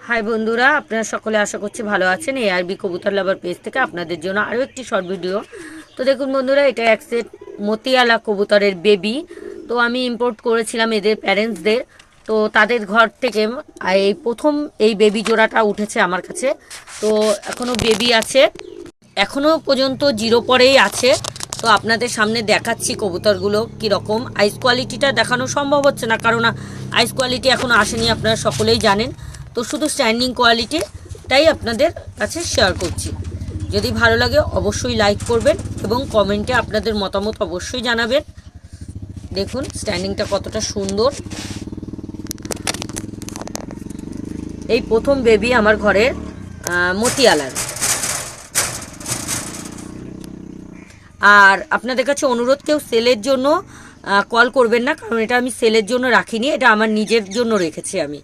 High বন্ধুরা, আপনারা সকলে আশা করছি ভালো আছেন। ARB কবুতর লাভার পেজ থেকে আপনাদের জন্য আরও একটি শর্ট ভিডিও। তো দেখুন বন্ধুরা, এটা এক সেট মতিয়ালা কবুতরের বেবি। তো আমি ইম্পোর্ট করেছিলাম এদের প্যারেন্টসদের। তো তাদের ঘর থেকে এই প্রথম এই বেবি জোড়াটা উঠেছে আমার কাছে। তো এখনও বেবি আছে, এখনও পর্যন্ত জিরো পরেই আছে। তো আপনাদের সামনে দেখাচ্ছি কবুতরগুলো কীরকম। আইস কোয়ালিটিটা দেখানো সম্ভব হচ্ছে না, কারণ আইস কোয়ালিটি এখনও আসেনি, আপনারা সকলেই জানেন। তো শুধু স্ট্যান্ডিং কোয়ালিটিটাই আপনাদের কাছে শেয়ার করছি। যদি ভালো লাগে অবশ্যই লাইক করবেন এবং কমেন্টে আপনাদের মতামত অবশ্যই জানাবেন। দেখুন স্ট্যান্ডিংটা কতটা সুন্দর। এই প্রথম বেবি আমার ঘরের মতিয়ালার। আর আপনাদের কাছে অনুরোধ, কেউ সেলের জন্য কল করবেন না, কারণ এটা আমি সেলের জন্য রাখিনি, এটা আমার নিজের জন্য রেখেছি আমি।